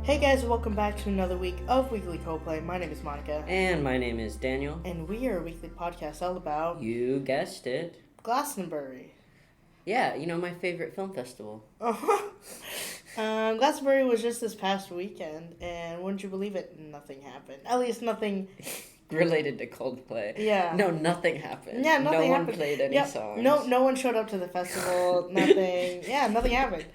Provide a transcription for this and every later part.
Hey guys, welcome back to another week of Weekly Coldplay. My name is Monica. And my name is Daniel. And we are a weekly podcast all about... You guessed it. Glastonbury. Yeah, my favorite film festival. Glastonbury was just this past weekend, and wouldn't you believe it, nothing happened. At least nothing... Related to Coldplay. Yeah. No, nothing happened. Yeah, nothing happened. No one played any songs. No one showed up to the festival, nothing. Yeah, nothing happened.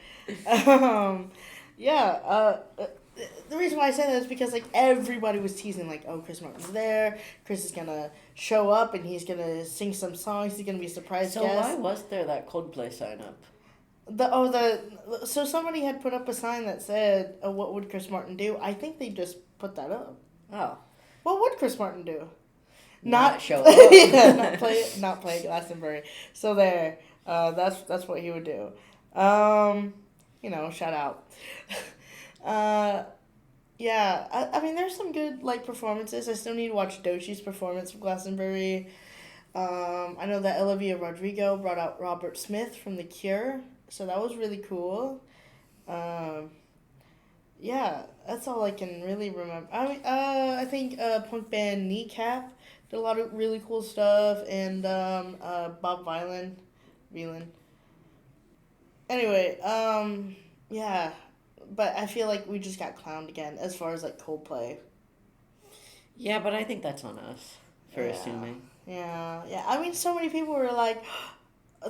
The reason why I say that is because, everybody was teasing, Chris Martin's there, Chris is gonna show up, and he's gonna sing some songs, he's gonna be a surprise guest. So why was there that Coldplay sign up? So somebody had put up a sign that said, what would Chris Martin do? I think they just put that up. Oh. What would Chris Martin do? Not show up. Yeah, not play Glastonbury. So there, that's what he would do. Shout out. Yeah, I mean, there's some good, performances. I still need to watch Dochi's performance of Glastonbury. I know that Olivia Rodrigo brought out Robert Smith from The Cure, so that was really cool. Yeah, that's all I can really remember. I think punk band Kneecap did a lot of really cool stuff, and Bob Vylan. Anyway, yeah, but I feel like we just got clowned again as far as Coldplay. Yeah, but I think that's on us for assuming. Yeah. I mean, so many people were like,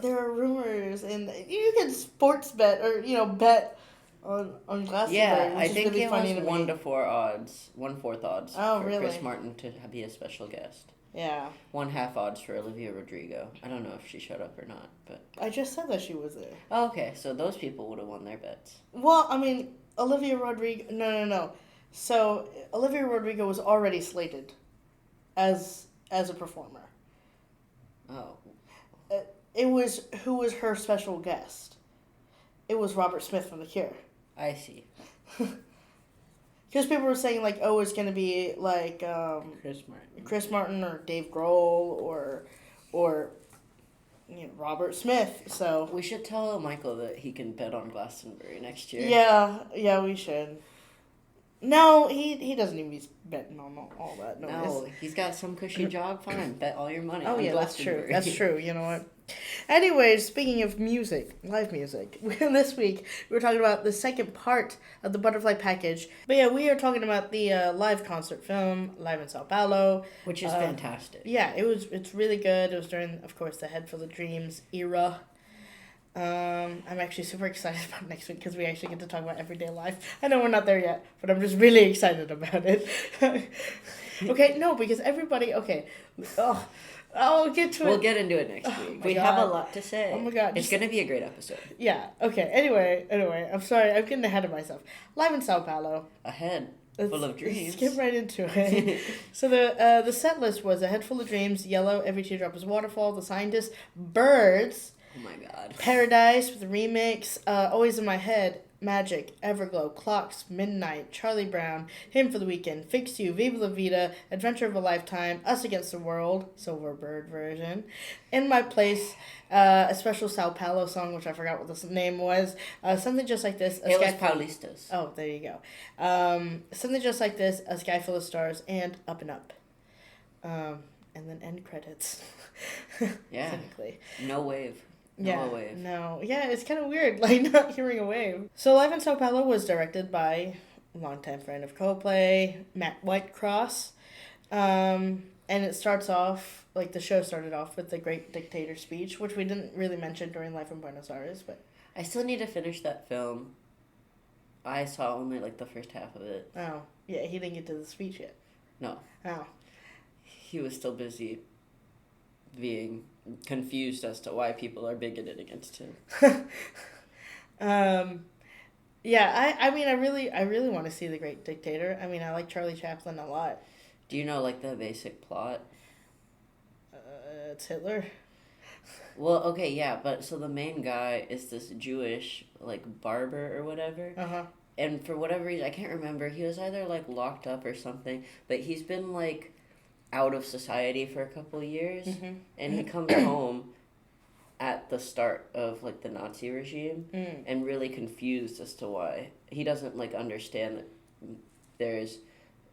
there are rumors, and you can sports bet or bet on Glastonbury. Yeah, which I think really it funny was to me. 1/4 odds Oh, for really? Chris Martin to be a special guest. Yeah. 1/2 odds for Olivia Rodrigo. I don't know if she showed up or not, but... I just said that she was there. Oh, okay, so those people would have won their bets. Well, I mean, Olivia Rodrigo... No. So, Olivia Rodrigo was already slated as a performer. Oh. It was... Who was her special guest? It was Robert Smith from The Cure. I see. Because people were saying, it's going to be, Chris Martin or Dave Grohl or Robert Smith, so... We should tell Michael that he can bet on Glastonbury next year. Yeah, we should. No, he doesn't even be betting on all that. No, he's got some cushy job. Fine, bet all your money on yeah, Glastonbury. That's true. You know what? Anyways, speaking of music, live music, this week we were talking about the second part of the Butterfly Package. But yeah, we are talking about the live concert film, Live in São Paulo. Which is fantastic. Yeah, it's really good. It was during, of course, the Head Full of Dreams era. I'm actually super excited about next week because we actually get to talk about everyday life. I know we're not there yet, but I'm just really excited about it. Okay, no, because everybody... Okay, I'll get to it. We'll get into it next week. We have a lot to say. Oh my god. It's going to be a great episode. Yeah, okay. Anyway, I'm sorry. I'm getting ahead of myself. Live in São Paulo. A head full of dreams. Let's get right into it. So the set list was A Head Full of Dreams, Yellow, Every Teardrop is Waterfall, The Scientist, Birds, Oh my god. Paradise with a remix, Always in My Head, Magic, Everglow, Clocks, Midnight, Charlie Brown, Hymn for the Weekend, Fix You, Viva La Vida, Adventure of a Lifetime, Us Against the World, Silver Bird version, In My Place, a special Sao Paulo song, which I forgot what the name was, Something Just Like This. It was Paulistas. Oh, there you go. Something Just Like This, A Sky Full of Stars, and Up and Up. And then end credits. Yeah. Technically. No wave. No. Yeah, it's kind of weird, not hearing a wave. So Live in São Paulo was directed by a longtime friend of Coldplay, Matt Whitecross. And it starts off, the show started off with the Great Dictator speech, which we didn't really mention during Life in Buenos Aires, but... I still need to finish that film. I saw only, the first half of it. Oh, yeah, he didn't get to the speech yet. No. Oh. He was still busy being confused as to why people are bigoted against him. Yeah, I mean, I really want to see The Great Dictator. I mean, I like Charlie Chaplin a lot. Do you know, the basic plot? It's Hitler. Well, okay, yeah, but so the main guy is this Jewish, barber or whatever. Uh-huh. And for whatever reason, I can't remember, he was either, locked up or something, but he's been, out of society for a couple of years, and he comes home at the start of the Nazi regime, and really confused as to why he doesn't understand that there's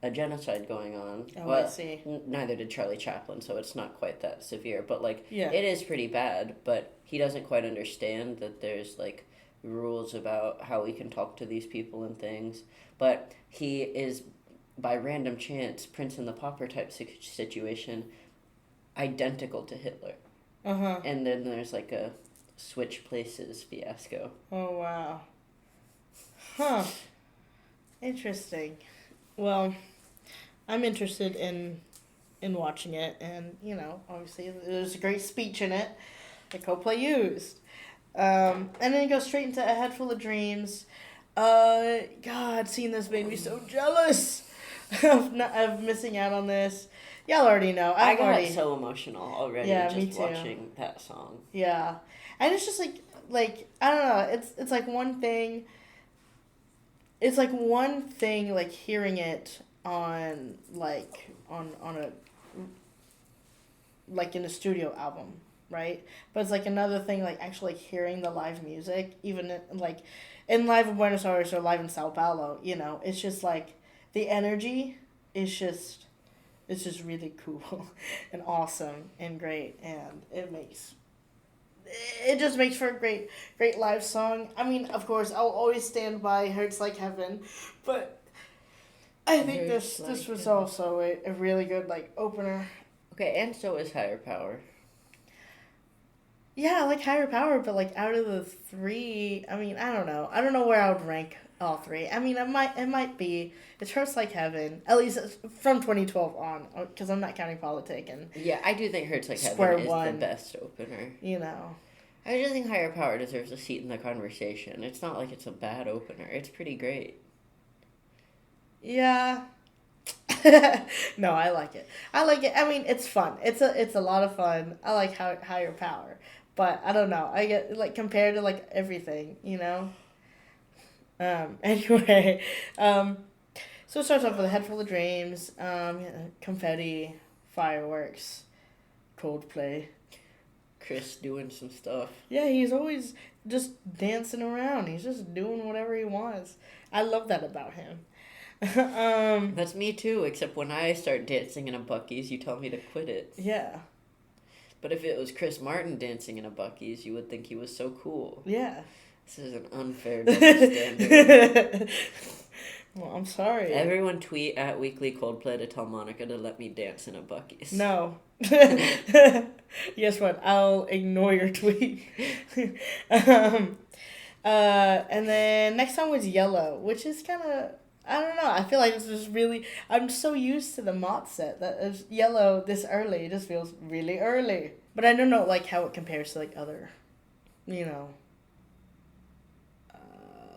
a genocide going on. Oh, I see. Neither did Charlie Chaplin, so it's not quite that severe. But, like, Yeah. it is pretty bad, but he doesn't quite understand that there's, like, rules about how we can talk to these people and things. But he is, by random chance, Prince and the Pauper type situation, identical to Hitler. Uh-huh. And then there's, like, a switch places fiasco. Oh, wow. Huh. Interesting. Well, I'm interested in watching it, and, you know, obviously there's a great speech in it that Coldplay used. And then it goes straight into A Head Full of Dreams. God, seeing this made me so jealous of missing out on this. Y'all already know. I got so emotional already me just too. watching that song. Yeah. And it's just like I don't know, it's like one thing. It's like one thing, like hearing it on a like in a studio album, right? But it's like another thing, like actually like hearing the live music, even like in live in Buenos Aires or live in Sao Paulo. You know, it's just like the energy is just it's just really cool and awesome and great, and it just makes for a great live song. I mean, of course, I'll always stand by Hurts Like Heaven, but I think this was also a really good, like, opener. Okay, and so is Higher Power. Yeah, I like Higher Power, but, like, out of the three, I mean, I don't know. I don't know where I would rank all three. I mean, it might be, it's Hurts Like Heaven, at least from 2012 on, because I'm not counting Politic and Yeah, I do think Hurts Like Square Heaven is One, the best opener. You know. I just think Higher Power deserves a seat in the conversation. It's not like it's a bad opener. It's pretty great. Yeah. No, I like it. I mean, it's fun. It's a lot of fun. I like Higher Power. But I don't know. I get, like, compared to, like, everything, you know? Anyway. So it starts off with A Head Full of Dreams, confetti, fireworks, Coldplay. Chris doing some stuff. Yeah, he's always just dancing around. He's just doing whatever he wants. I love that about him. That's me too, except when I start dancing in a Buc-ee's, you tell me to quit it. Yeah. But if it was Chris Martin dancing in a Buc-ee's, you would think he was so cool. Yeah. This is an unfair double standard. Well, I'm sorry. Everyone tweet at Weekly Coldplay to tell Monica to let me dance in a Buc-ee's. No. Guess what? I'll ignore your tweet. And then next song was Yellow, which is kind of, I don't know. I feel like this is really, I'm so used to the Mott set that is Yellow this early. It just feels really early. But I don't know, like, how it compares to, like, other, you know,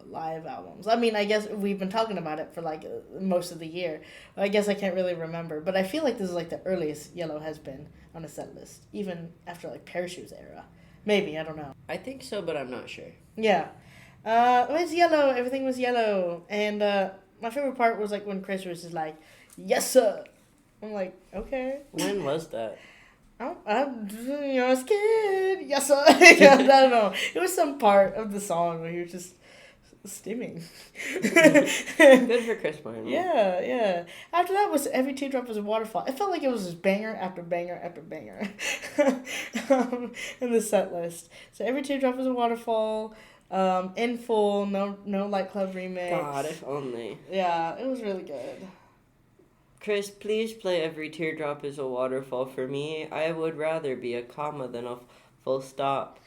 live albums. I mean, I guess we've been talking about it for, like, most of the year. I guess I can't really remember. But I feel like this is, like, the earliest Yellow has been on a set list. Even after, like, Parachute's era. Maybe, I don't know. I think so, but I'm not sure. Yeah. It was yellow. Everything was yellow. And my favorite part was, like, when Chris was just like, yes, sir. I'm like, okay. When was that? I'm a kid. Yes, sir. I don't know. It was some part of the song where he was just stimming. Good for Chris Martin. Yeah. After that was Every Teardrop Was a Waterfall. It felt like it was just banger after banger after banger in the set list. So Every Teardrop Was a Waterfall, In Full, no Light Club remix. God, if only. Yeah, it was really good. Chris, please play Every Teardrop Is a Waterfall for me. I would rather be a comma than a full stop.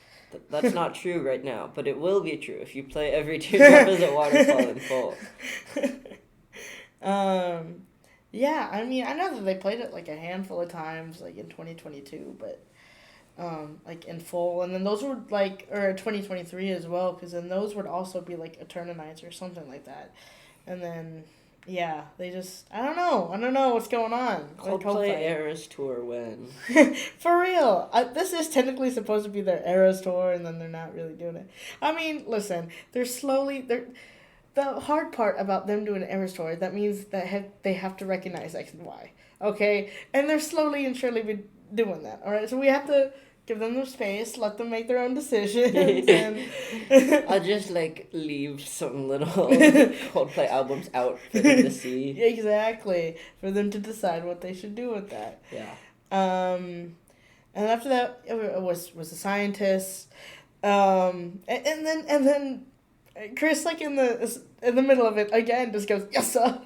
That's not true right now, but it will be true if you play Every Teardrop Is a Waterfall in full. Yeah, I mean, I know that they played it, like, a handful of times, like, in 2022, but, like, in full, and then those were, like, or 2023 as well, because then those would also be, like, Eterna Nights or something like that, and then, yeah, they just, I don't know what's going on. Coldplay Eras Tour when? For real. This is technically supposed to be their Eras Tour, and then they're not really doing it. I mean, listen, the hard part about them doing an Eras Tour, that means that they have to recognize X and Y, okay? And they're slowly and surely been doing that, all right? So we have to Give them their space. Let them make their own decisions. And I'll just like leave some little Coldplay albums out for them to see. Exactly. For them to decide what they should do with that. Yeah. And after that, it was the scientists. And then Chris, like in the middle of it again, just goes yes sir,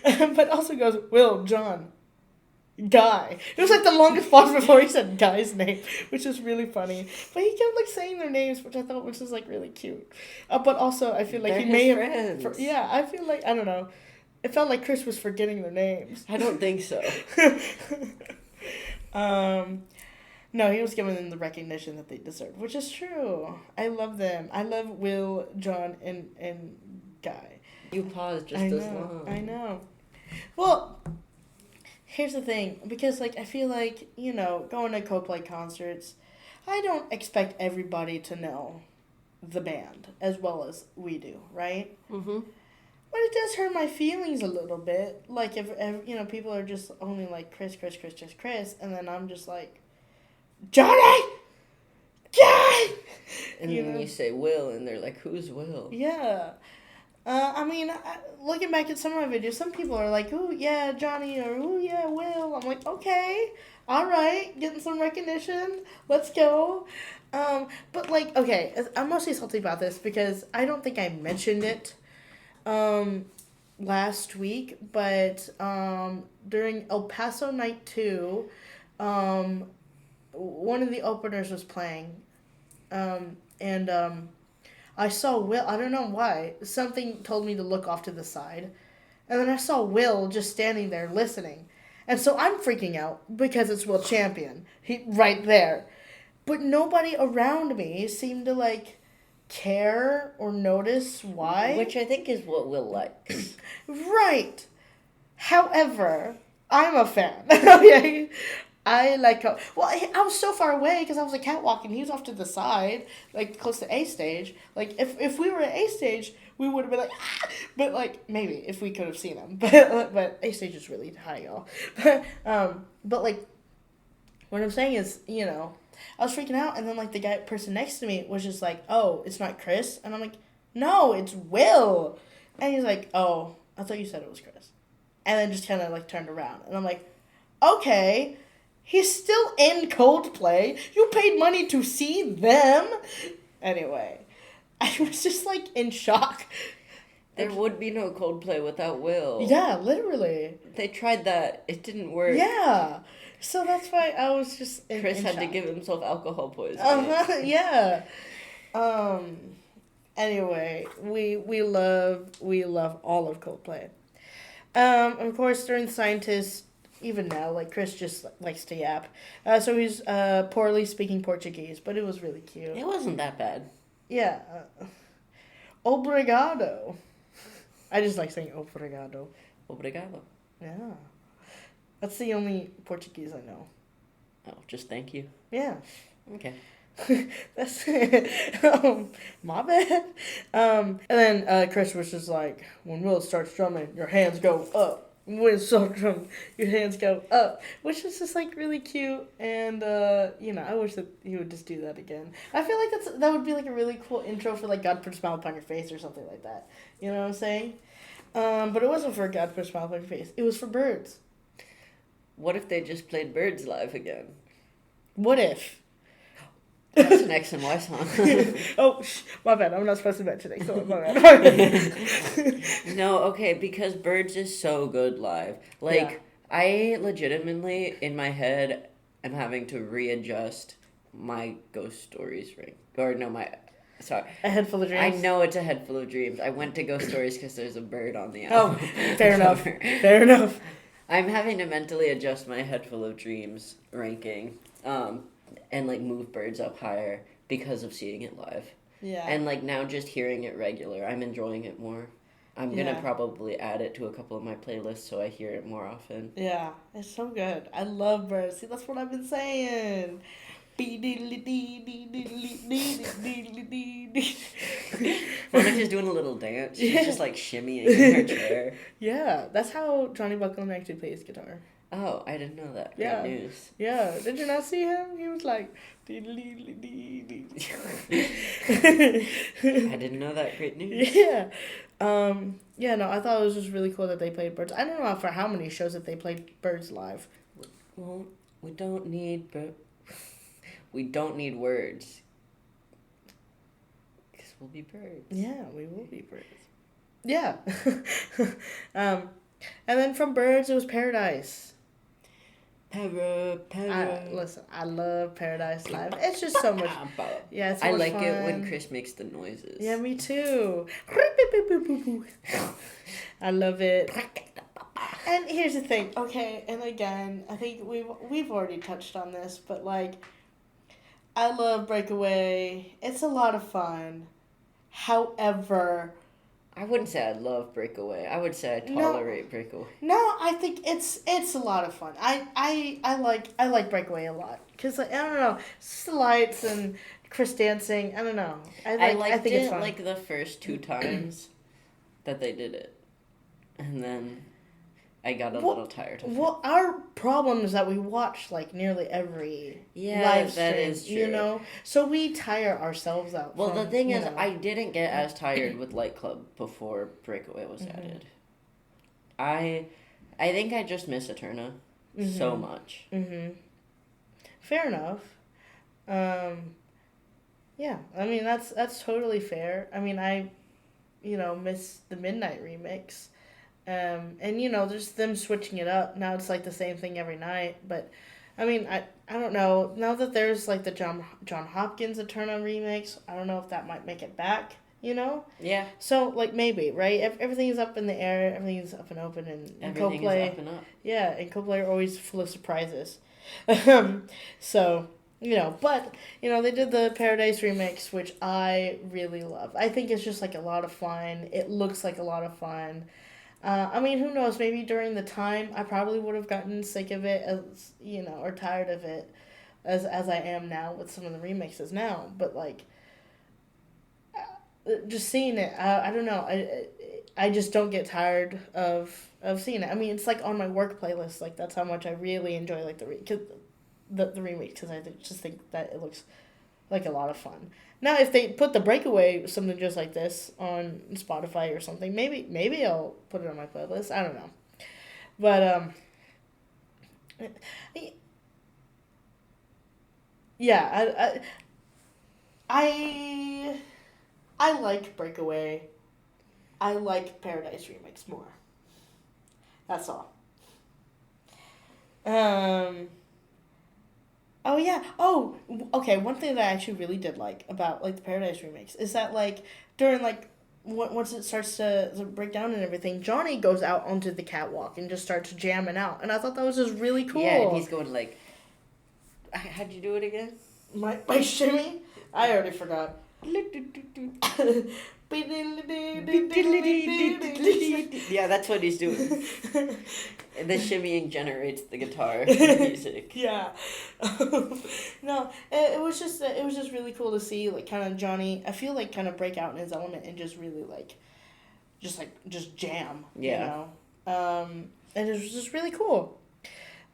but also goes Will, John, Guy. It was like the longest pause before he said Guy's name, which is really funny. But he kept like saying their names, which I thought was just like really cute. But also I feel like They're he may his have. friends. Yeah, I feel like I don't know. It felt like Chris was forgetting their names. I don't think so. No, he was giving them the recognition that they deserve, which is true. I love them. I love Will, John, and Guy. You paused just I as know. long. I know. Well, here's the thing, because like I feel like going to Coldplay concerts, I don't expect everybody to know the band as well as we do, right? Mm-hmm. But it does hurt my feelings a little bit. Like if people are just only like Chris, and then I'm just like. Johnny! Guy! And then you say Will, and they're like, who's Will? Yeah. I mean, looking back at some of my videos, some people are like, ooh, yeah, Johnny, or ooh, yeah, Will. I'm like, okay, all right, getting some recognition. Let's go. But, like, okay, I'm mostly salty about this because I don't think I mentioned it last week, but during El Paso Night 2, one of the openers was playing, and I saw Will. I don't know why. Something told me to look off to the side, and then I saw Will just standing there listening, and so I'm freaking out because it's Will Champion. He right there, but nobody around me seemed to like care or notice why. Which I think is what Will likes. Right. However, I'm a fan. Okay. I like how... Well, I was so far away because I was like catwalking. He was off to the side, like close to A stage. Like, if we were at A stage, we would have been like, ah! But, like, maybe if we could have seen him. But A stage is really high, y'all. But, like, what I'm saying is, I was freaking out. And then, like, the person next to me was just like, oh, it's not Chris? And I'm like, no, it's Will. And he's like, oh, I thought you said it was Chris. And then just kind of, like, turned around. And I'm like, okay... He's still in Coldplay. You paid money to see them. Anyway, I was just like in shock. There would be no Coldplay without Will. Yeah, literally. They tried that. It didn't work. Yeah. So that's why I was just Chris had shock. to give himself alcohol poisoning. Yeah. Anyway, we love all of Coldplay. Of course, during the Scientists, even now, like, Chris just likes to yap. So he's poorly speaking Portuguese, but it was really cute. It wasn't that bad. Yeah. Obrigado. I just like saying obrigado. Obrigado. Yeah. That's the only Portuguese I know. Oh, just thank you. Yeah. Okay. That's it. My bad. And then Chris was just like, when Will starts drumming, your hands go up. When it's so drunk, your hands go up, which is just like really cute, and I wish that he would just do that again. I feel like that would be like a really cool intro for like God Put a Smile Upon Your Face or something like that. You know what I'm saying? But it wasn't for God Put a Smile Upon Your Face. It was for Birds. What if they just played Birds live again? What if? That's an X and Y song. Oh, my bad. I'm not supposed to mention it. So my bad. No, okay, because Birds is so good live. Like, Yeah. I legitimately, in my head, am having to readjust my Ghost Stories ring. Or, no, sorry. A Head Full of Dreams. I know it's a Head Full of Dreams. I went to Ghost Stories because there's a bird on the Oh, album. fair enough. Fair enough. I'm having to mentally adjust my Head Full of Dreams ranking. And like move Birds up higher because of seeing it live. Yeah. And like now just hearing it regular, I'm enjoying it more. I'm gonna probably add it to a couple of my playlists so I hear it more often. Yeah, it's so good. I love Birds. See, that's what I've been saying. Monica's doing a little dance. She's just like shimmying in her chair. Yeah, that's how Johnny Buckland actually plays guitar. Oh, I didn't know that. Yeah. Great news. Yeah, did you not see him? He was like, I didn't know that. Great news. yeah. Yeah, no, I thought it was just really cool that they played Birds. I don't know for how many shows that they played Birds live. Well, we don't need words. Because we'll be birds. Yeah, we will be birds. Yeah. And then from Birds, it was Paradise. Listen, I love Paradise Live. It's just so much. Yeah, it's so I much like fun. it when Chris makes the noises. Yeah, me too. I love it. And here's the thing, okay, and again, I think we've already touched on this, but like, I love Breakaway. It's a lot of fun. However, I wouldn't say I love Breakaway. I would say I tolerate Breakaway. no, I think it's a lot of fun. I like Breakaway a lot because like, I don't know, it's the lights and Chris dancing. I don't know. I think it's fun. Like the first 2 times that they did it, and then I got a little tired of it. Well, our problem is that we watch like nearly every live stream, that is true. You know, so we tire ourselves out. Well, the thing is, I didn't get as tired with Light Club before Breakaway was added. I think I just miss Eterna so much. Fair enough. Yeah, I mean that's totally fair. I mean I miss the Midnight remix. And there's them switching it up. Now it's like the same thing every night. But I mean, I don't know. Now that there's like the John Hopkins Eterna remix, I don't know if that might make it back. Yeah. So like maybe right. Everything's up in the air. Everything's up and open. And everything Coldplay, is up and up. Yeah, and Coldplay are always full of surprises. So. But, they did the Paradise remix, which I really love. I think it's just, like, a lot of fun. It looks like a lot of fun. I mean, who knows? Maybe during the time, I probably would have gotten sick of it, or tired of it, as I am now with some of the remixes now. But, like, just seeing it, I don't know. I just don't get tired of seeing it. I mean, it's, like, on my work playlist. Like, that's how much I really enjoy, like, the remix, because I just think that it looks like a lot of fun. Now, if they put the Breakaway, something just like this, on Spotify or something, maybe I'll put it on my playlist. I don't know. But, yeah, I like Breakaway. I like Paradise Remix more. That's all. Oh, yeah. Oh, okay. One thing that I actually really did like about, like, the Paradise remix is that, like, during, like, once it starts to break down and everything, Johnny goes out onto the catwalk and just starts jamming out. And I thought that was just really cool. Yeah, and he's going, like, how'd you do it again? My shimmy? I already forgot. Yeah, that's what he's doing. And the shimmying generates the guitar music. Yeah. No, it was just really cool to see, like, kind of Johnny, I feel like, kind of break out in his element and just really, like, just jam. Yeah. And it was just really cool.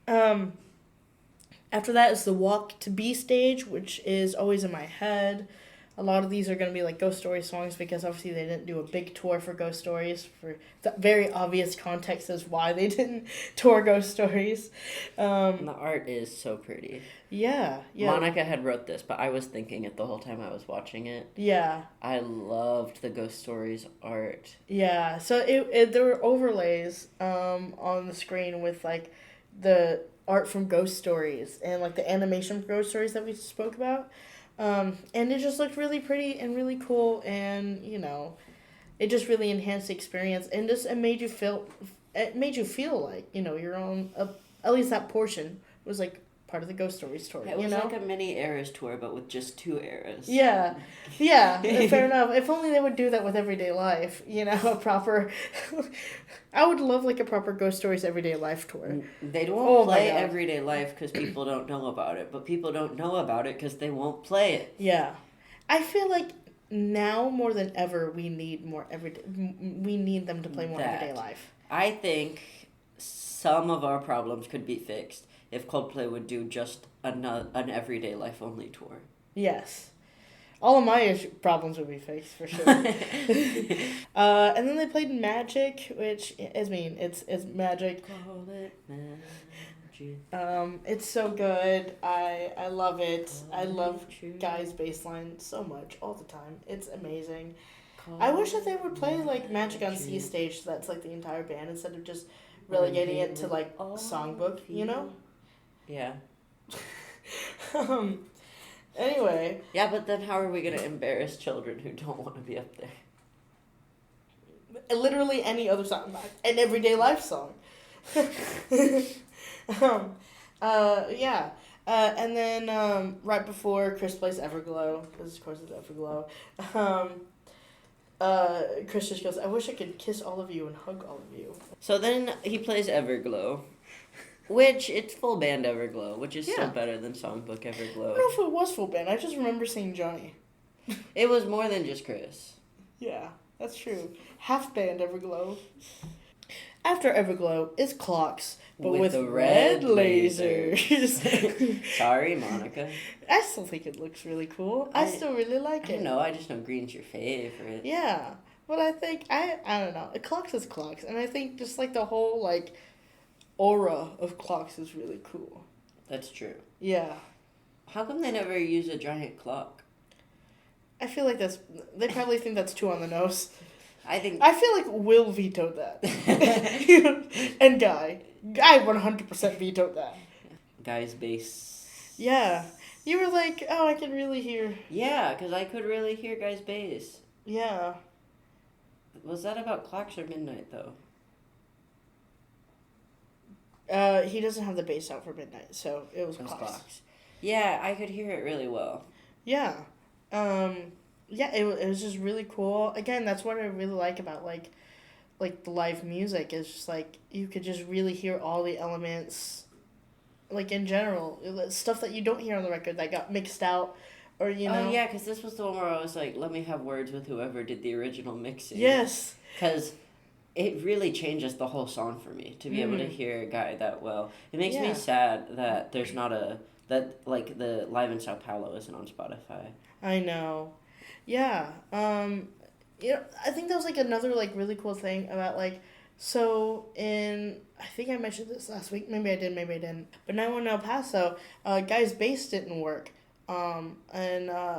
After that is the Walk to Be stage, which is always in my head. A lot of these are going to be like Ghost Story songs because obviously they didn't do a big tour for Ghost Stories for the very obvious context as why they didn't tour Ghost Stories. And the art is so pretty. Yeah. Monica had wrote this, but I was thinking it the whole time I was watching it. Yeah. I loved the Ghost Stories art. Yeah. So there were overlays on the screen with like the art from Ghost Stories and like the animation from Ghost Stories that we spoke about. And it just looked really pretty and really cool, and it just really enhanced the experience, and just it made you feel like your own. At least that portion was like part of the Ghost Stories tour. Yeah, it was like a mini Eras tour, but with just 2 eras. Yeah, fair enough. If only they would do that with Everyday Life. A proper. I would love like a proper Ghost Stories Everyday Life tour. They won't play Everyday Life because people don't know about it, but people don't know about it because they won't play it. Yeah, I feel like now more than ever we need more We need them to play more Everyday Life. I think some of our problems could be fixed if Coldplay would do just an Everyday Life Only tour. Yes. All of my problems would be fixed, for sure. And then they played Magic, which, it's Magic. Call it magic. It's so good. I love it. I love Guy's bass line so much, all the time. It's amazing. I wish that they would play, like, Magic on C stage, so that's, like, the entire band, instead of just relegating it to, like, songbook, you know? Yeah. Anyway. Yeah, but then how are we going to embarrass children who don't want to be up there? Literally any other song. An everyday life song. Yeah. And then right before Chris plays Everglow, because of course it's Everglow, Chris just goes, I wish I could kiss all of you and hug all of you. So then he plays Everglow, which it's full band Everglow, which is still better than songbook Everglow. I don't know if it was full band. I just remember seeing Johnny. It was more than just Chris. Yeah, that's true. Half band Everglow. After Everglow is Clocks, but with the red lasers. Sorry, Monica. I still think it looks really cool. I still really like it. I don't know. I just know green's your favorite. Yeah, but I think I don't know. Clocks is Clocks, and I think just like the whole like aura of Clocks is really cool. That's true. Yeah. How come they never use a giant clock? I feel like they probably think that's too on the nose. I feel like Will vetoed that. And Guy 100% vetoed that. Guy's bass. Yeah. You were like, oh, I can really hear. Yeah, because I could really hear Guy's bass. Yeah. Was that about Clocks or Midnight, though? He doesn't have the bass out for Midnight, so it was Clocks. Yeah, I could hear it really well. Yeah. Yeah, it was just really cool. Again, that's what I really like about, like the live music, is just, like, you could just really hear all the elements, like, in general. Stuff that you don't hear on the record that got mixed out, or, you know. Oh, yeah, because this was the one where I was like, let me have words with whoever did the original mixing. Yes. Because it really changes the whole song for me, to be able to hear a Guy that well. It makes me sad that there's not like, the Live in São Paulo isn't on Spotify. I know. Yeah. You know, I think that was, like, another, like, really cool thing about, like, so I think I mentioned this last week, maybe I did, maybe I didn't, but now in El Paso, Guy's bass didn't work, and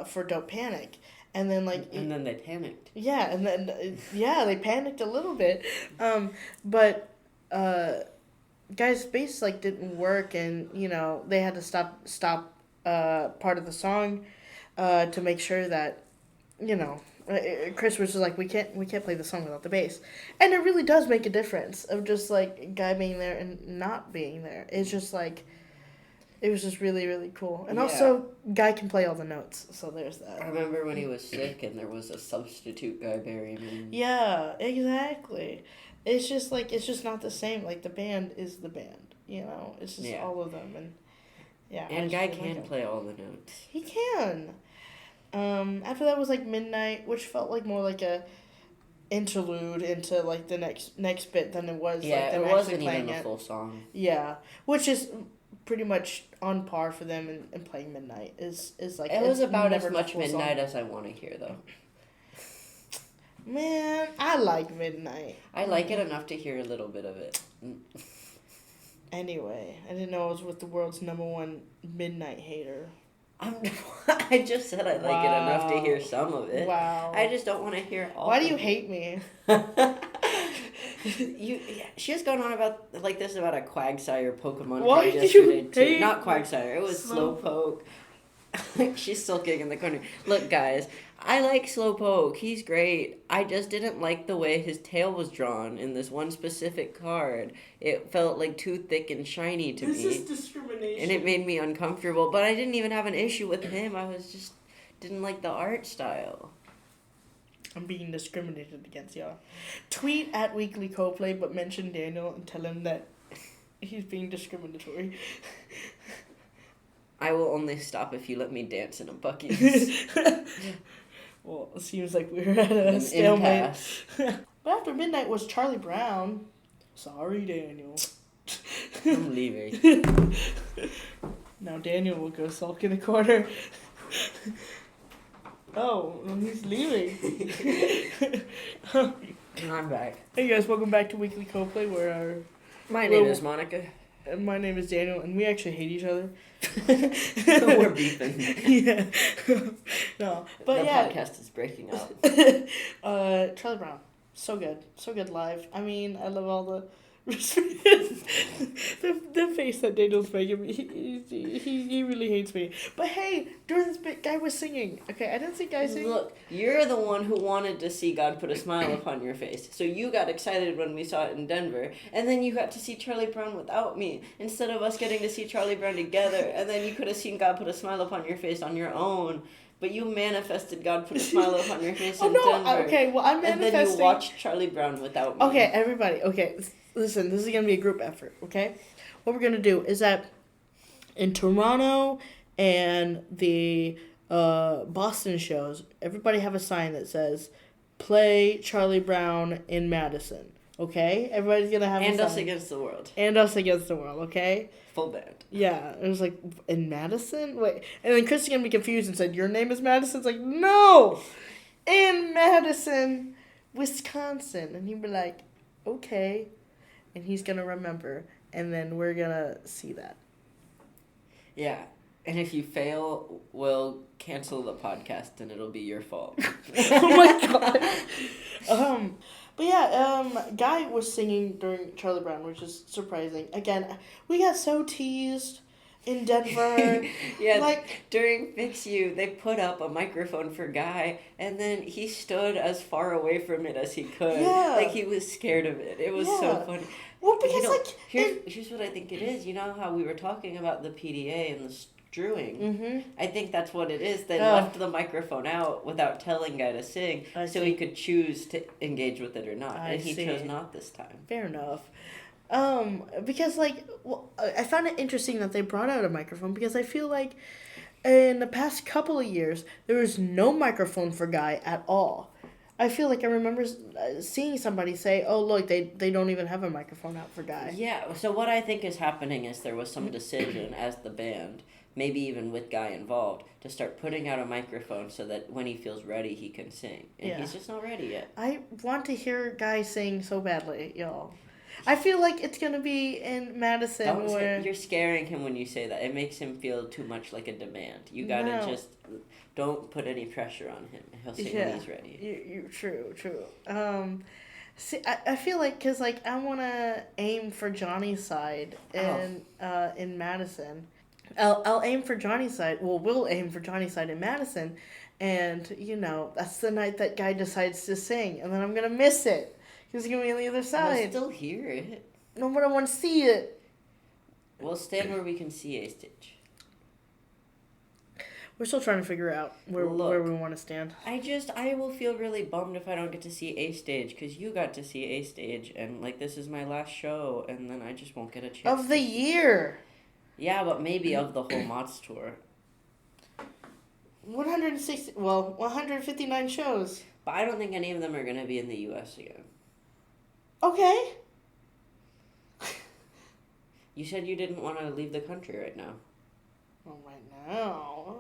for Dope Panic, and then, like... And then they panicked. Yeah, and then, they panicked a little bit, but, Guy's bass, like, didn't work, and, you know, they had to stop part of the song, to make sure that, you know, Chris was just like, we can't play the song without the bass. And it really does make a difference of just, like, Guy being there and not being there. It's just, like, it was just really, really cool. And also, Guy can play all the notes, so there's that. I remember when he was sick and there was a substitute Guy Berryman. Yeah, exactly. It's just, like, it's just not the same. Like, the band is the band, you know? It's just all of them, and, yeah. And Guy can play all the notes. He can. After that was, like, Midnight, which felt like more like a interlude into, like, the next bit than it was, like, them it wasn't actually playing even a full song. Yeah, which is pretty much on par for them in playing Midnight. Is like, it was about as much song. Midnight as I want to hear, though. Man, I like Midnight. I like it enough to hear a little bit of it. Anyway, I didn't know I was with the world's #1 Midnight hater. I just said I like it enough to hear some of it. Wow. I just don't want to hear all. Why do you hate me? She was going on about like this about a Quagsire Pokemon Why card do you yesterday too. hate Not Quagsire. It was Slowpoke. She's sulking in the corner. Look, guys, I like Slowpoke. He's great. I just didn't like the way his tail was drawn in this one specific card. It felt like too thick and shiny to me. This is discrimination. And it made me uncomfortable. But I didn't even have an issue with him. I was just didn't like the art style. I'm being discriminated against, y'all. Tweet at Weekly Coplay, but mention Daniel and tell him that he's being discriminatory. I will only stop if you let me dance in a bucket. Well, it seems like we're at a stalemate. But after Midnight was Charlie Brown. Sorry, Daniel. I'm leaving. Now Daniel will go sulk in the corner. Oh, he's leaving. I'm back. Hey guys, welcome back to Weekly Co-Play, where My name is Monica. my name is Daniel, and we actually hate each other. We're beefing. Yeah. No, but the yeah. podcast is breaking up. Charlie Brown, so good live. I mean, I love all the the face that Daniel's making me. He really hates me. But hey, during this bit, guy was singing. Okay, I didn't see guy sing. Look, you're the one who wanted to see God put a smile upon your face. So you got excited when we saw it in Denver, and then you got to see Charlie Brown without me, instead of us getting to see Charlie Brown together, and then you could have seen God put a smile upon your face on your own. But you manifested God put a smile upon your face in Denver. Okay, well, I'm manifesting. And then you watched Charlie Brown without me. Okay, everybody, okay. Listen, this is going to be a group effort, okay? What we're going to do is that in Toronto and the Boston shows, everybody have a sign that says, play Charlie Brown in Madison, okay? Everybody's going to have and a sign. us against the world. And us against the world, okay? Full band. Yeah, it was like, in Madison? Wait, and then Chris is going to be confused and said, your name is Madison? It's like, no! In Madison, Wisconsin. And he'd be like, okay. And he's going to remember, and then we're going to see that. Yeah, and if you fail, we'll cancel the podcast, and it'll be your fault. Oh my god. But yeah, Guy was singing during Charlie Brown, which is surprising. Again, we got so teased in Denver. Yeah, like during Fix You, they put up a microphone for Guy, and then he stood as far away from it as he could. Yeah. Like he was scared of it. It was so funny. Well, because here's what I think it is. You know how we were talking about the PDA and the strewing? Mm-hmm. I think that's what it is. They left the microphone out without telling Guy to sing, so he could choose to engage with it or not, and he chose not this time. Fair enough. Because I found it interesting that they brought out a microphone, because I feel like in the past couple of years there was no microphone for Guy at all. I feel like I remember seeing somebody say, oh, look, they don't even have a microphone out for Guy. Yeah, so what I think is happening is there was some decision as the band, maybe even with Guy involved, to start putting out a microphone so that when he feels ready, he can sing. And he's just not ready yet. I want to hear Guy sing so badly, y'all. I feel like it's going to be in Madison You're scaring him when you say that. It makes him feel too much like a demand. You gotta just... Don't put any pressure on him. He'll sing when he's ready. True. See, I feel like, because, I want to aim for Johnny's side in Madison. I'll aim for Johnny's side. Well, we'll aim for Johnny's side in Madison. And, that's the night that Guy decides to sing. And then I'm going to miss it. Because he's going to be on the other side. We'll still hear it. No, but I want to see it. We'll stand where we can see A stage. We're still trying to figure out where we want to stand. I will feel really bummed if I don't get to see A stage, because you got to see A stage, and this is my last show, and then I just won't get a chance. Of the year! Yeah, but maybe of the whole Mott's tour. 159 shows. But I don't think any of them are going to be in the U.S. again. Okay. You said you didn't want to leave the country right now. Well, right now.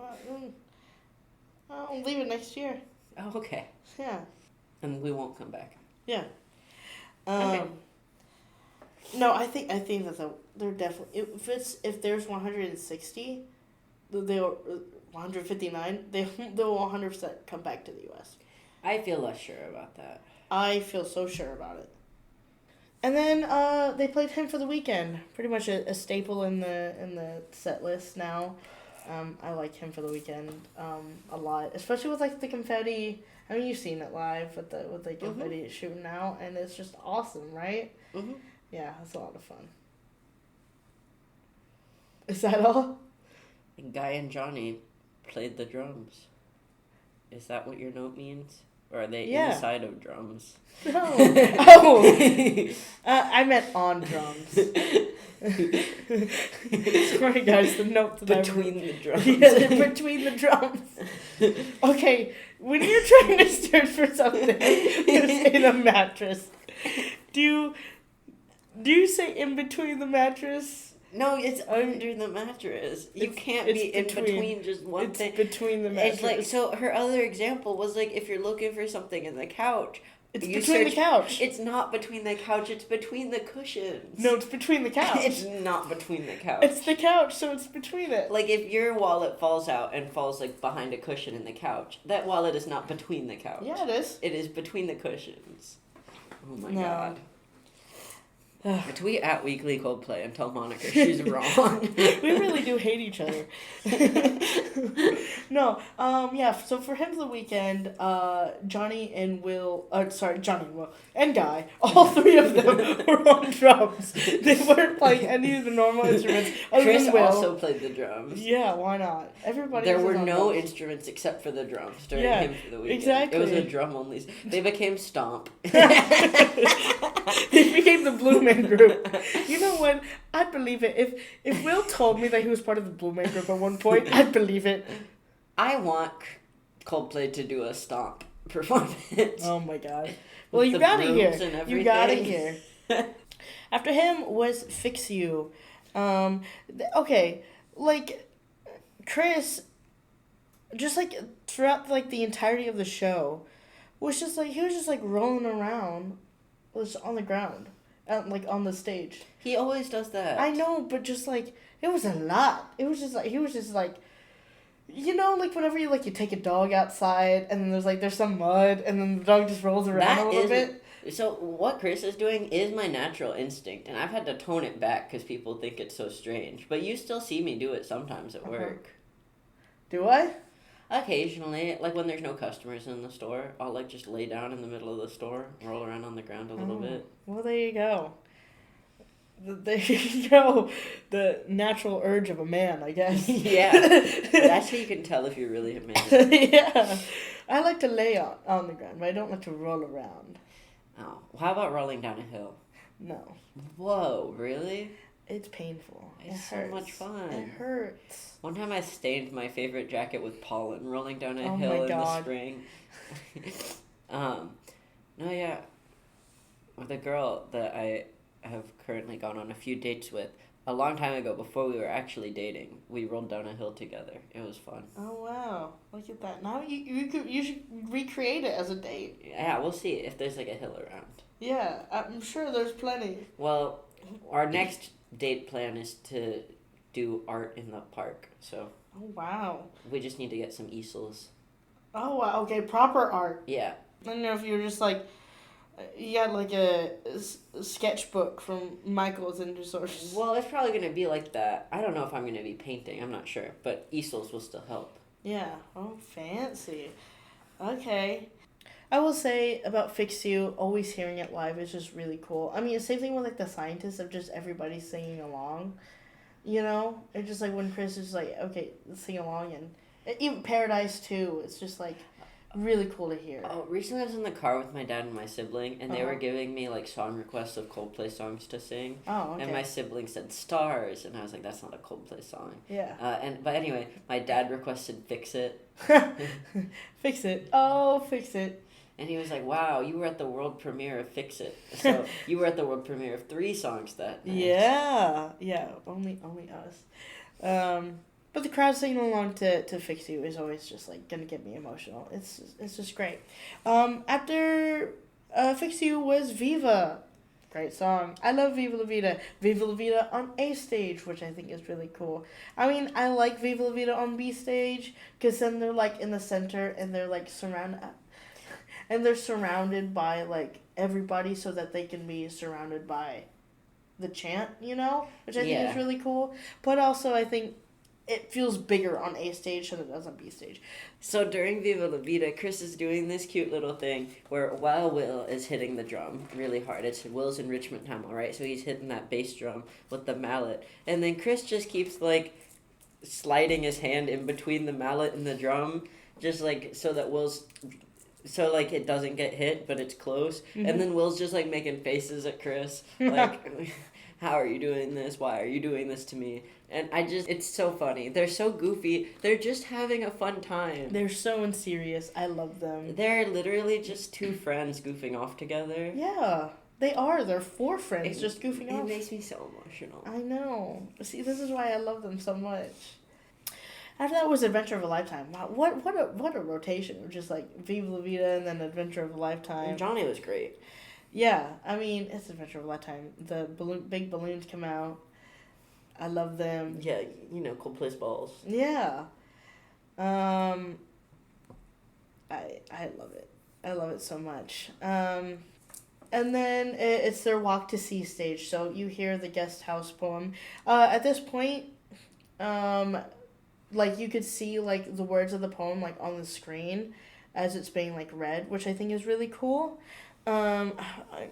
I'll leave it next year. Oh, okay. Yeah. And we won't come back. Yeah. Okay. No, I think that they're definitely, if there's 160, they'll 159, they'll 100% come back to the U.S. I feel less sure about that. I feel so sure about it. And then they played Him for the Weekend, pretty much a staple in the set list now. I like Him for the Weekend a lot, especially with the confetti. I mean, you've seen it live with the confetti shooting out, and it's just awesome, right? Mm-hmm. Yeah, it's a lot of fun. Is that all? Guy and Johnny played the drums. Is that what your note means? Or are they inside of drums? No. Oh! I meant on drums. Sorry, guys, the note that Between the drums. Yeah, between the drums. Okay, when you're trying to search for something in a mattress, do Do you say in between the mattress? No, it's under the mattress. You can't be in between just one thing. It's between the mattress. It's like, so her other example was like, if you're looking for something in the couch, it's between the couch. It's not between the couch, it's between the cushions. No, it's between the couch. It's not between the couch. It's the couch, so it's between it. Like, if your wallet falls out and falls, like, behind a cushion in the couch, that wallet is not between the couch. Yeah, it is. It is between the cushions. Oh my No. god. Tweet at Weekly Coldplay and tell Monica she's wrong. We really do hate each other. No, yeah, so for him for the weekend, Johnny and Will, Johnny and Will, and Guy, all three of them were on drums. They weren't playing any of the normal instruments. Chris also played the drums. Yeah, why not? Everybody. There were on no drums. instruments except for the drums during him for the weekend. Exactly. It was a drum only. They became Stomp. They became the Blue Man Group. You know what? I'd believe it. If Will told me that he was part of the Blue Man Group at one point, I'd believe it. I want Coldplay to do a Stomp performance. Oh my god. Well, you gotta hear. You gotta hear. After him was Fix You. Okay, like, Chris, just like throughout like the entirety of the show, was just like, he was just like rolling around, was on the ground, like on the stage. He always does that. I know, but just like, it was a lot. It was just like, he was just like, you know, like whenever you take a dog outside and then there's some mud and then the dog just rolls around a little bit. So what Chris is doing is my natural instinct, and I've had to tone it back because people think it's so strange. But you still see me do it sometimes at work. Do I? Occasionally, like when there's no customers in the store, I'll like just lay down in the middle of the store, roll around on the ground a little bit. Well, there you go. There you go. The natural urge of a man, I guess. Yeah. That's how you can tell if you're really a man. Yeah. I like to lay on the ground, but I don't like to roll around. Oh. How about rolling down a hill? No. Whoa, really? It's painful. It's so much fun. It hurts. One time I stained my favorite jacket with pollen rolling down a hill in the spring. No, yeah. With a girl that I have currently gone on a few dates with, a long time ago, before we were actually dating, we rolled down a hill together. It was fun. Oh, wow. Look at that. Now you should recreate it as a date. Yeah, we'll see if there's like a hill around. Yeah, I'm sure there's plenty. Well, our next date plan is to do art in the park, so. Oh, wow. We just need to get some easels. Oh, wow. Okay, proper art. Yeah. I don't know if you're just like, you got like a sketchbook from Michael's and just sort of... Well, it's probably going to be like that. I don't know if I'm going to be painting. I'm not sure. But easels will still help. Yeah. Oh, fancy. Okay. I will say about Fix You, always hearing it live is just really cool. I mean, the same thing with like the Scientists of just everybody singing along. You know? It's just like when Chris is like, okay, let's sing along. And even Paradise too. It's just like... really cool to hear. Oh, recently I was in the car with my dad and my sibling, and they were giving me like song requests of Coldplay songs to sing. Oh, okay. And my sibling said Stars, and I was like, that's not a Coldplay song. Yeah. But anyway, my dad requested Fix It. Fix It. Oh, Fix It. And he was like, wow, you were at the world premiere of Fix It. So you were at the world premiere of 3 songs that night. Yeah. Yeah. Only us. But the crowd singing along to Fix You is always just like gonna get me emotional. It's just great. After Fix You was Viva. Great song. I love Viva La Vida. Viva La Vida on A stage, which I think is really cool. I mean, I like Viva La Vida on B stage because then they're like in the center and they're like surrounded by like everybody so that they can be surrounded by the chant, you know, which I think is really cool. But also I think it feels bigger on A stage than it does on B stage. So during Viva La Vida, Chris is doing this cute little thing where while Will is hitting the drum really hard, it's Will's enrichment time, all right? So he's hitting that bass drum with the mallet. And then Chris just keeps, like, sliding his hand in between the mallet and the drum, just, like, so that so, like, it doesn't get hit, but it's close. Mm-hmm. And then Will's just, like, making faces at Chris, like... How are you doing this? Why are you doing this to me? And it's so funny. They're so goofy. They're just having a fun time. They're so unserious. I love them. They're literally just 2 friends goofing off together. Yeah. They are. They're four friends just goofing off. It makes me so emotional. I know. See, this is why I love them so much. After that was Adventure of a Lifetime. Wow, what a rotation. Just like Viva La Vida and then Adventure of a Lifetime. And Johnny was great. Yeah, I mean, it's Adventure of a Lifetime. The big balloons come out. I love them. Yeah, cool place balls. Yeah. I love it. I love it so much. And then it's their Walk to Sea stage. So you hear the guest house poem. At this point, like you could see like the words of the poem like on the screen as it's being like read, which I think is really cool. I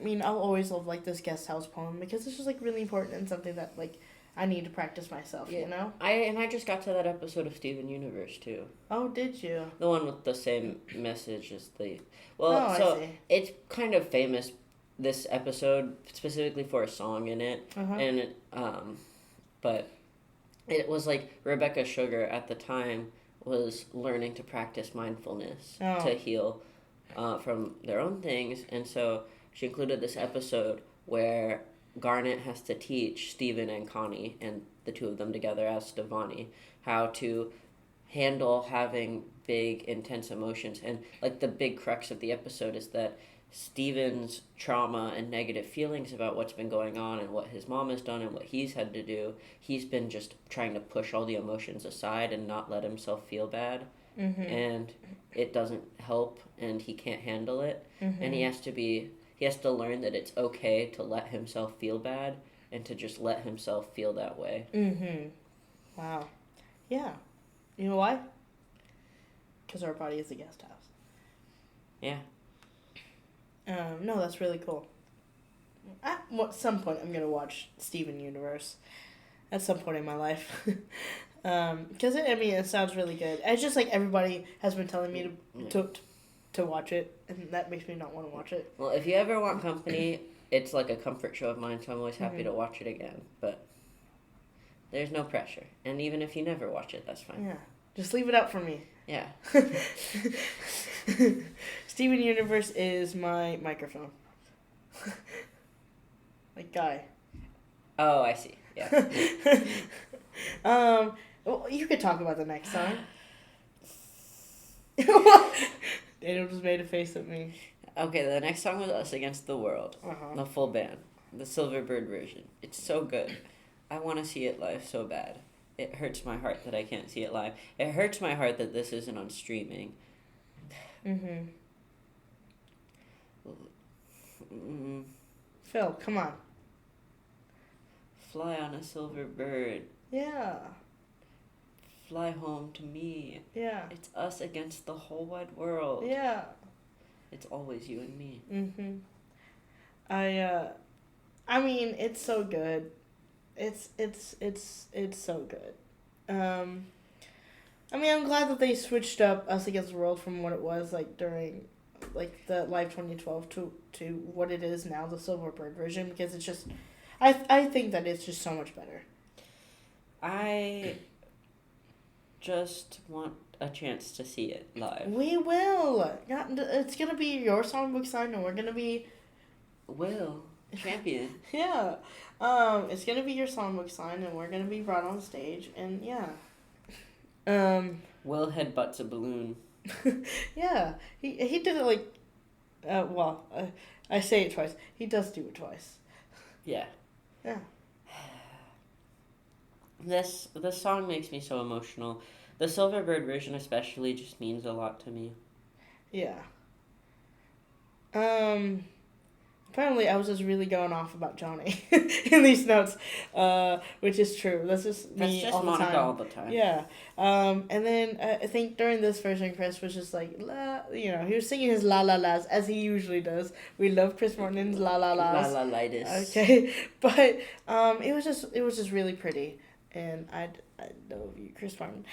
mean, I'll always love like this guest house poem because it's just like really important and something that like I need to practice myself, you know? I just got to that episode of Steven Universe too. Oh, did you? The one with the same message as the... I see. It's kind of famous, this episode, specifically for a song in it. Uh-huh. And but it was like Rebecca Sugar at the time was learning to practice mindfulness to heal from their own things. And so she included this episode where Garnet has to teach Steven and Connie, and the two of them together as Stevani, how to handle having big, intense emotions. And like the big crux of the episode is that Steven's trauma and negative feelings about what's been going on and what his mom has done and what he's had to do, he's been just trying to push all the emotions aside and not let himself feel bad. Mm-hmm. And it doesn't help, and he can't handle it. Mm-hmm. And he has to learn that it's okay to let himself feel bad and to just let himself feel that way. Mm-hmm. Wow. Yeah. You know why? Because our body is a guest house. Yeah. No, that's really cool. At some point, I'm going to watch Steven Universe. At some point in my life. Because, it sounds really good. It's just like everybody has been telling me to watch it, and that makes me not want to watch it. Well, if you ever want company, it's like a comfort show of mine, so I'm always happy to watch it again. But there's no pressure. And even if you never watch it, that's fine. Yeah. Just leave it out for me. Yeah. Steven Universe is my microphone. Like Guy. Oh, I see. Yeah. Well, you could talk about the next song. Daniel just made a face at me. Okay, the next song was Us Against the World. Uh-huh. The full band. The Silverbird version. It's so good. I want to see it live so bad. It hurts my heart that I can't see it live. It hurts my heart that this isn't on streaming. Mm-hmm. Mm. Phil, come on. Fly on a silver bird. Yeah. Fly home to me. Yeah. It's us against the whole wide world. Yeah. It's always you and me. Mm-hmm. I mean, it's so good. It's so good. I'm glad that they switched up Us Against the World from what it was like during like the Live 2012 to what it is now, the Silverbird version, because it's just I think that it's just so much better. I just want a chance to see it live. We will. It's gonna be your songbook sign, and we're gonna be champion. Yeah. It's gonna be your songbook sign, and we're gonna be brought on stage, and yeah. Will headbutts a balloon. Yeah, he did it like, I say it twice. He does do it twice. Yeah. Yeah. This song makes me so emotional. The Silverbird version especially just means a lot to me. Yeah. Apparently I was just really going off about Johnny in these notes, which is true. That's just me just all the Monica time. all the time. Yeah. And then I think during this version, Chris was just like, he was singing his la la las as he usually does. We love Chris Martin's la la las. La la litis. Okay, but it was just really pretty, and I love you, Chris Martin.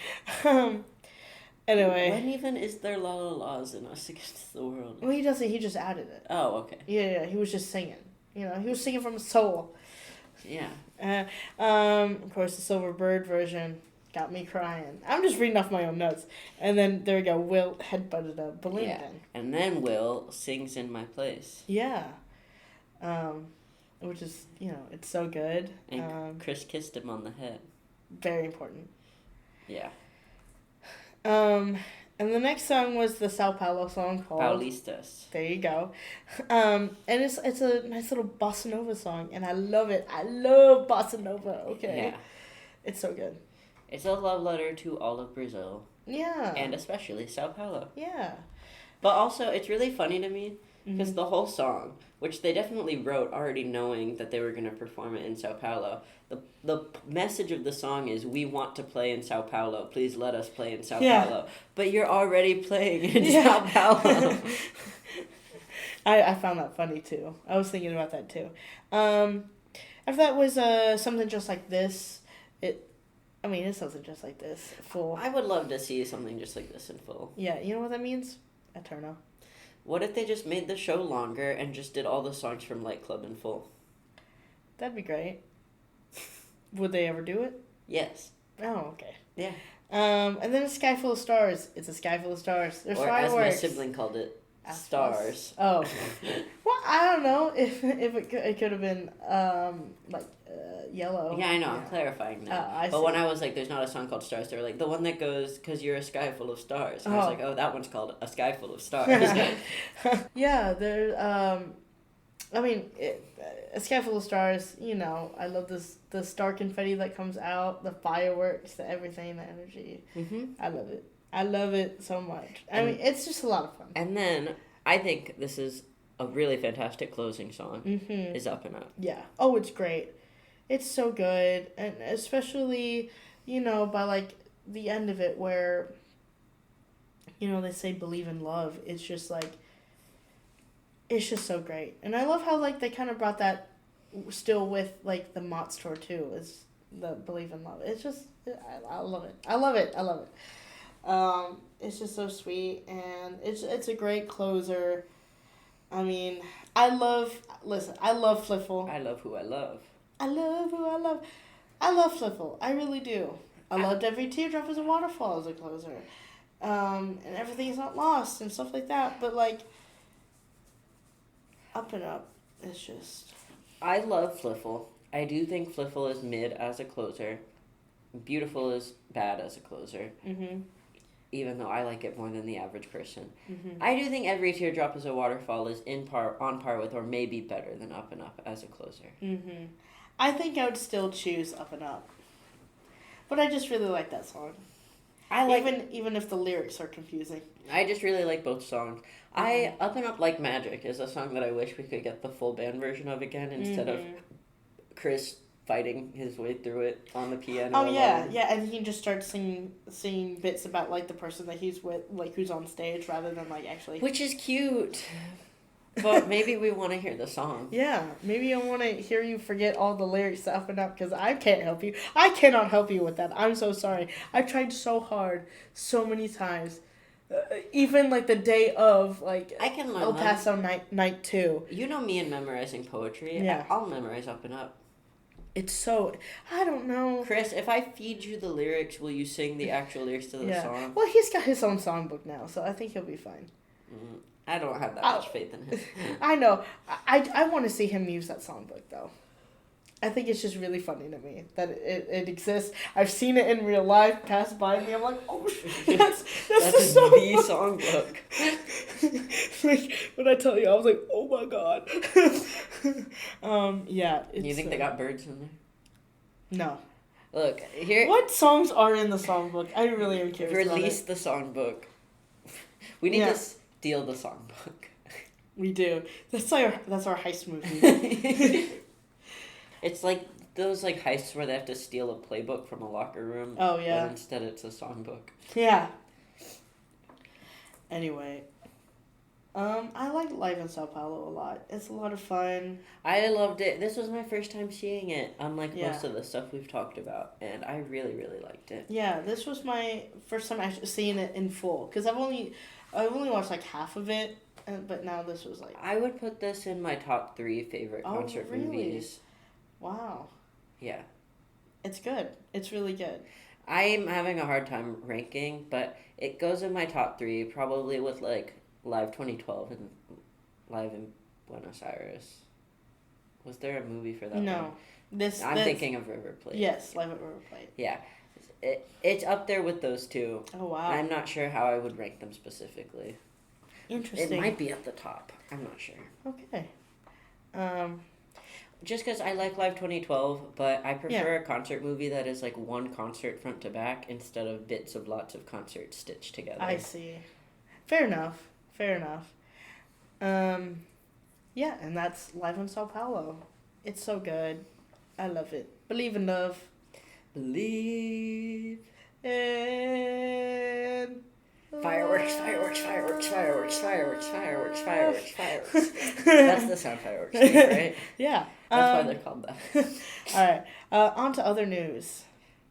Anyway. When even is there la la la's in Us Against the World? Well, he doesn't. He just added it. Oh, okay. Yeah. He was just singing. He was singing from his soul. Yeah. Of course, the Silverbird version got me crying. I'm just reading off my own notes. And then, there we go, Will headbutted a balloon again. And then Will sings In My Place. Yeah. which is, it's so good. And Chris kissed him on the head. Very important. Yeah. And the next song was the Sao Paulo song called Paulistas. There you go. And it's a nice little bossa nova song, and I love it. I love bossa nova. Okay. Yeah. It's so good. It's a love letter to all of Brazil. Yeah. And especially Sao Paulo. Yeah. But also, it's really funny to me because the whole song, which they definitely wrote already knowing that they were going to perform it in Sao Paulo, the message of the song is, we want to play in Sao Paulo. Please let us play in Sao Paulo. But you're already playing in Sao Paulo. I found that funny, too. I was thinking about that, too. If that was something just like this, it's something just like this, full. I would love to see something just like this in full. Yeah, you know what that means? Eterno. What if they just made the show longer and just did all the songs from Light Club in full? That'd be great. Would they ever do it? Yes. Oh, okay. Yeah. And then a sky full of stars. It's a sky full of stars. There's or fireworks. as my sibling called it, stars. Oh. Well, I don't know if it could have been yellow. Yeah, I know. I'm clarifying that. But when I was like, there's not a song called Stars, they were like, the one that goes, because you're a sky full of stars. And I was like, oh, that one's called A Sky Full of Stars. Yeah, there. A sky full of stars. I love the star confetti that comes out, the fireworks, the everything, the energy. I love it. I love it so much. It's just a lot of fun. And then I think this is a really fantastic closing song. Is Up and Up. Yeah. Oh, it's great. It's so good, and especially by like the end of it where they say believe in love. It's just like. It's just so great. And I love how, like, they kind of brought that still with, like, the Mott's tour, too, is the Believe in Love. It's just, I love it. I love it. I love it. It's just so sweet, and it's a great closer. I love Fliffle. I love who I love. I love who I love. I love Fliffle. I really do. I loved Every Teardrop as a Waterfall as a closer. And Everything Is Not Lost and stuff like that. But, like, Up and Up is just... I love Fliffle. I do think Fliffle is mid as a closer. Beautiful is bad as a closer. Even though I like it more than the average person. I do think Every Teardrop is a Waterfall is on par with or maybe better than Up and Up as a closer. I think I would still choose Up and Up. But I just really like that song. Even if the lyrics are confusing. I just really like both songs. Up and Up Like Magic is a song that I wish we could get the full band version of again instead of Chris fighting his way through it on the piano. Oh, yeah, and he just starts singing bits about, like, the person that he's with, like, who's on stage rather than, like, actually... Which is cute. But maybe we want to hear the song. Yeah, maybe I want to hear you forget all the lyrics to Up and Up because I can't help you. I cannot help you with that. I'm so sorry. I tried so hard, so many times. Even, like, the day of, like, I can learn El Paso night 2. You know me and memorizing poetry. Yeah. I'll memorize Up and Up. It's so... I don't know. Chris, if I feed you the lyrics, will you sing the actual lyrics to the song? Well, he's got his own songbook now, so I think he'll be fine. I don't have that much faith in him. I know. I want to see him use that songbook, though. I think it's just really funny to me that it exists. I've seen it in real life pass by me. I'm like, oh, that's the songbook. Like, when I tell you, I was like, oh my god. Yeah. You think they got birds in there? No. Look, here... What songs are in the songbook? I really am curious Release the songbook. We need to steal the songbook. We do. That's our heist movie. It's like those like heists where they have to steal a playbook from a locker room. Oh, yeah. But instead it's a songbook. Yeah. Anyway. I like Live in Sao Paulo a lot. It's a lot of fun. I loved it. This was my first time seeing it, unlike most of the stuff we've talked about. And I really, really liked it. Yeah, this was my first time actually seeing it in full. Because I've only watched like half of it. But now this was like... I would put this in my top 3 favorite concert movies. Wow. Yeah. It's good. It's really good. I'm having a hard time ranking, but it goes in my top 3, probably with like Live 2012 and Live in Buenos Aires. Was there a movie for that No. one? I'm thinking of River Plate. Yes, Live at River Plate. Yeah. It's up there with those two. Oh, wow. I'm not sure how I would rank them specifically. Interesting. It might be at the top. I'm not sure. Okay. Just because I like Live 2012, but I prefer a concert movie that is like one concert front to back instead of bits of lots of concerts stitched together. I see. Fair enough. Yeah, and that's Live in São Paulo. It's so good. I love it. Believe in love. Believe in fireworks. That's the sound fireworks make, right? Yeah. That's why they're called that. All right. On to other news.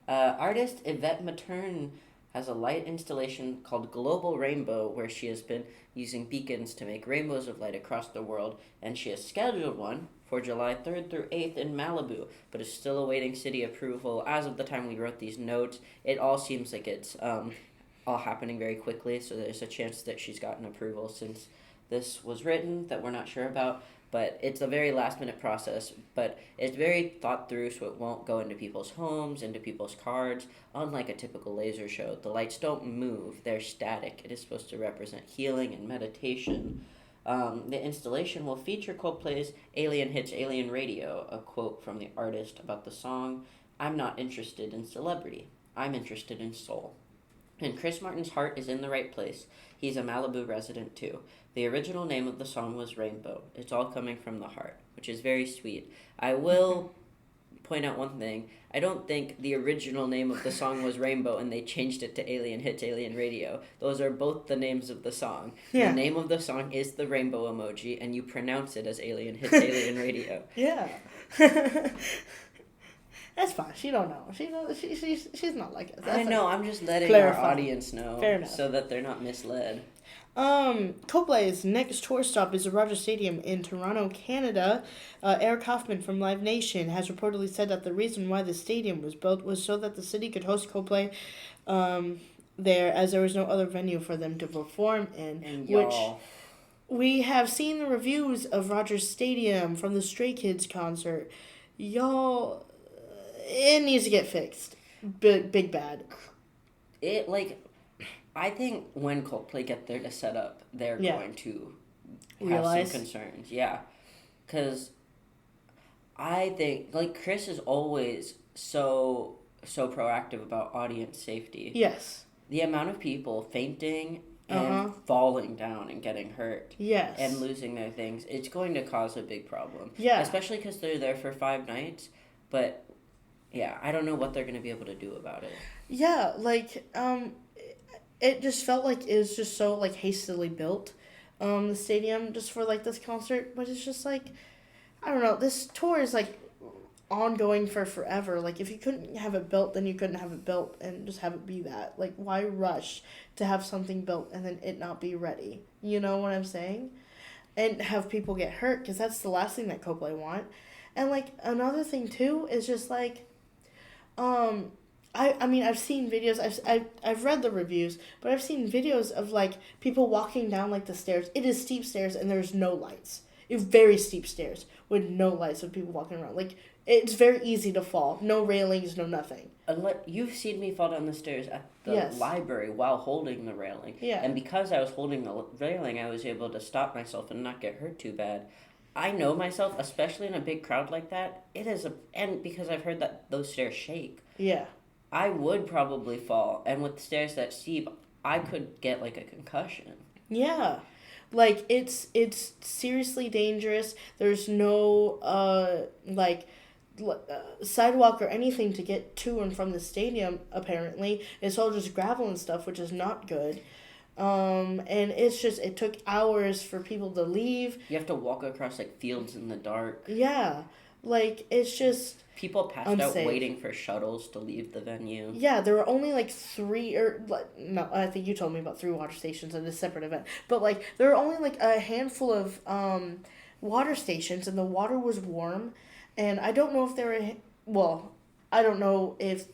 Artist Yvette Materne has a light installation called Global Rainbow, where she has been using beacons to make rainbows of light across the world, and she has scheduled one for July 3rd through 8th in Malibu, but is still awaiting city approval. As of the time we wrote these notes, it all seems like it's all happening very quickly, so there's a chance that she's gotten approval since this was written that we're not sure about. But it's a very last-minute process, but it's very thought through, so it won't go into people's homes, into people's cards. Unlike a typical laser show, the lights don't move, they're static. It is supposed to represent healing and meditation. The installation will feature Coldplay's Alien Hits Alien Radio, a quote from the artist about the song, "I'm not interested in celebrity, I'm interested in soul." And Chris Martin's heart is in the right place. He's a Malibu resident too. The original name of the song was Rainbow. It's all coming from the heart, which is very sweet. I will point out one thing. I don't think the original name of the song was Rainbow and they changed it to Alien Hits Alien Radio. Those are both the names of the song. Yeah. The name of the song is the rainbow emoji, and you pronounce it as Alien Hits Alien Radio. Yeah. That's fine. She don't know. She's not like us. I know. I'm just letting our audience know so that they're not misled. Coldplay's next tour stop is the Rogers Stadium in Toronto, Canada. Eric Hoffman from Live Nation has reportedly said that the reason why the stadium was built was so that the city could host Coldplay there, as there was no other venue for them to perform in. And which we have seen the reviews of Rogers Stadium from the Stray Kids concert. Y'all, it needs to get fixed. Big bad. I think when Coldplay get there to set up, they're going to have some concerns. Yeah. Because I think, Chris is always so proactive about audience safety. Yes. The amount of people fainting and falling down and getting hurt. Yes. And losing their things, it's going to cause a big problem. Yeah. Especially because they're there for 5 nights. But, yeah, I don't know what they're going to be able to do about it. Yeah, it just felt like it was just so, hastily built, the stadium, just for, this concert. But it's just, I don't know. This tour is, ongoing for forever. If you couldn't have it built, then you couldn't have it built and just have it be that. Why rush to have something built and then it not be ready? You know what I'm saying? And have people get hurt, because that's the last thing that Coldplay want. And, another thing, too, is just, I mean, I've seen videos, I've read the reviews, but I've seen videos of, people walking down, the stairs. It is steep stairs, and there's no lights. It's very steep stairs with no lights of people walking around. It's very easy to fall. No railings, no nothing. You've seen me fall down the stairs at the library while holding the railing. Yeah. And because I was holding the railing, I was able to stop myself and not get hurt too bad. I know myself, especially in a big crowd like that, and because I've heard that those stairs shake. Yeah. I would probably fall, and with stairs that steep, I could get, a concussion. Yeah. It's seriously dangerous. There's no, sidewalk or anything to get to and from the stadium, apparently. It's all just gravel and stuff, which is not good. And it took hours for people to leave. You have to walk across, fields in the dark. Yeah. It's just... People passed out waiting for shuttles to leave the venue. Yeah, there were only 3 no, I think you told me about 3 water stations at a separate event. But there were only a handful of water stations, and the water was warm. And I don't know if I don't know if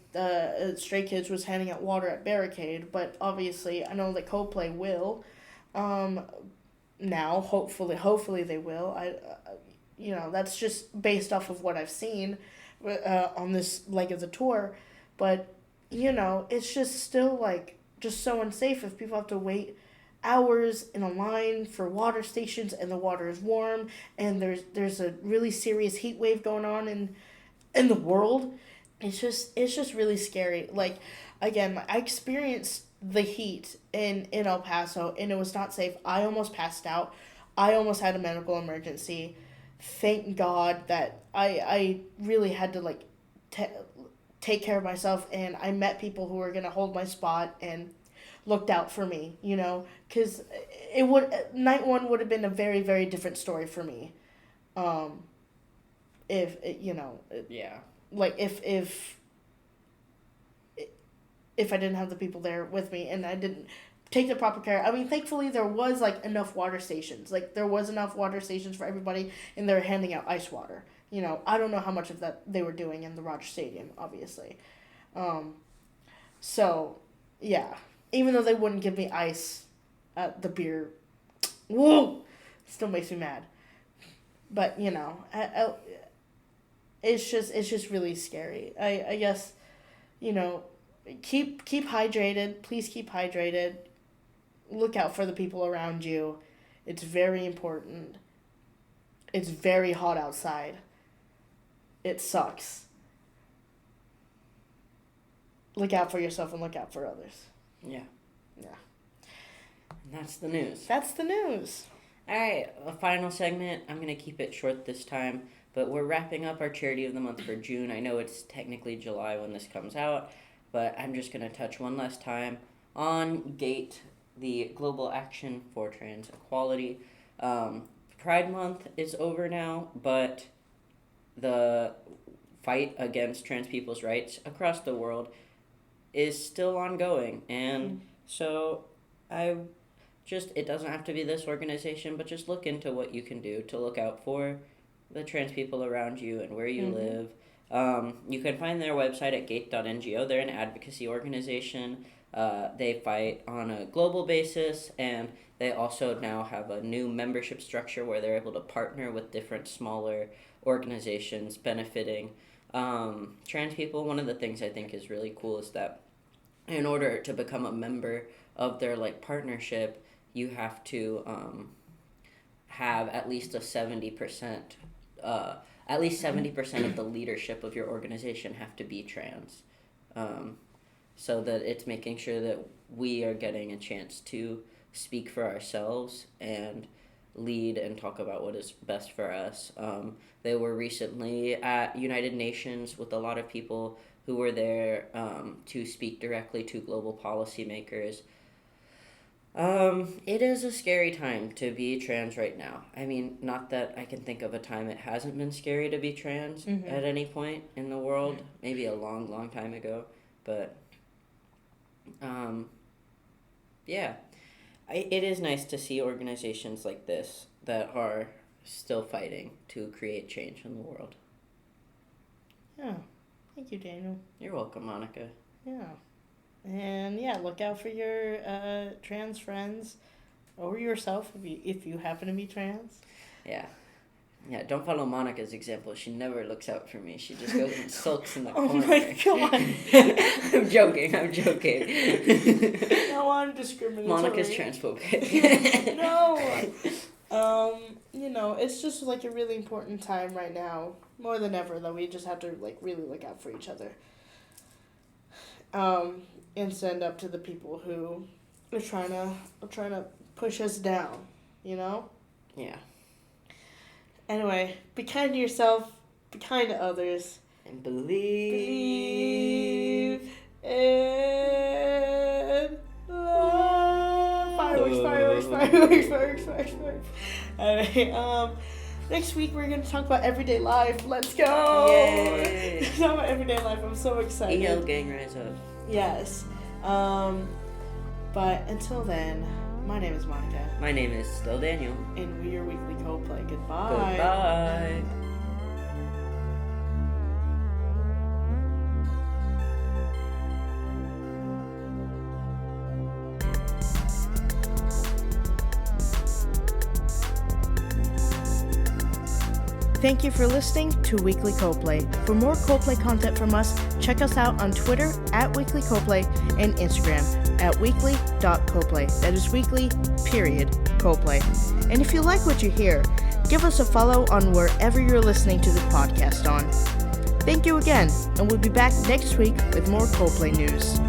Stray Kids was handing out water at Barricade, but obviously I know that Coldplay will. Now, hopefully they will. that's just based off of what I've seen on this leg of the tour. But, it's just still, like, just so unsafe if people have to wait hours in a line for water stations and the water is warm and there's a really serious heat wave going on in the world. It's just really scary. Like, again, I experienced the heat in El Paso and it was not safe. I almost passed out. I almost had a medical emergency. Thank God that I really had to, like, take care of myself, and I met people who were going to hold my spot and looked out for me, because night one would have been a very, very different story for me. If, Yeah. Like, if I didn't have the people there with me and I didn't take the proper care. I mean, thankfully there was, like, enough water stations. Like, there was enough water stations for everybody, and they were handing out ice water. I don't know how much of that they were doing in the Rogers Stadium, obviously. So, yeah. Even though they wouldn't give me ice at the beer, whoa, still makes me mad. But, it's just really scary. I guess, keep hydrated. Please keep hydrated. Look out for the people around you. It's very important. It's very hot outside. It sucks. Look out for yourself and look out for others. Yeah. Yeah. And that's the news. That's the news. All right, a final segment. I'm going to keep it short this time, but we're wrapping up our Charity of the Month for June. I know it's technically July when this comes out, but I'm just going to touch one last time on GATE, the Global Action for Trans Equality. Pride Month is over now, but the fight against trans people's rights across the world is still ongoing. And so it doesn't have to be this organization, but just look into what you can do to look out for the trans people around you and where you live. You can find their website at gate.ngo. They're an advocacy organization. They fight on a global basis, and they also now have a new membership structure where they're able to partner with different smaller organizations benefiting trans people. One of the things I think is really cool is that in order to become a member of their, like, partnership, you have to have at least 70% of the leadership of your organization have to be trans, so that it's making sure that we are getting a chance to speak for ourselves and lead and talk about what is best for us. They were recently at United Nations with a lot of people who were there to speak directly to global policymakers. It is a scary time to be trans right now. I mean, not that I can think of a time it hasn't been scary to be trans at any point in the world. Maybe a long, long time ago. But, yeah. It is nice to see organizations like this that are still fighting to create change in the world. Yeah. Thank you, Daniel. You're welcome, Monica. Yeah. And yeah, look out for your trans friends or yourself if you happen to be trans. Yeah. Yeah, don't follow Monica's example. She never looks out for me. She just goes and sulks in the corner. Oh my God. I'm joking. No, I'm discriminatory. Monica's transphobic. No. It's just like a really important time right now, more than ever, that we just have to, like, really look out for each other. And stand up to the people who are trying to push us down, Yeah. Anyway, be kind to yourself, be kind to others. And believe in love. Fireworks. Alright, next week we're going to talk about everyday life. Let's go! Yay! Talk about everyday life. I'm so excited. EL gang rise up. Yes. But until then, my name is Monica. My name is still Daniel. And we're your weekly co-play. Goodbye. Goodbye. Thank you for listening to Weekly Coplay. For more Coplay content from us, check us out on Twitter @Weekly Coplay and Instagram @weekly.coplay. That is weekly, Coplay. And if you like what you hear, give us a follow on wherever you're listening to the podcast on. Thank you again, and we'll be back next week with more Coplay news.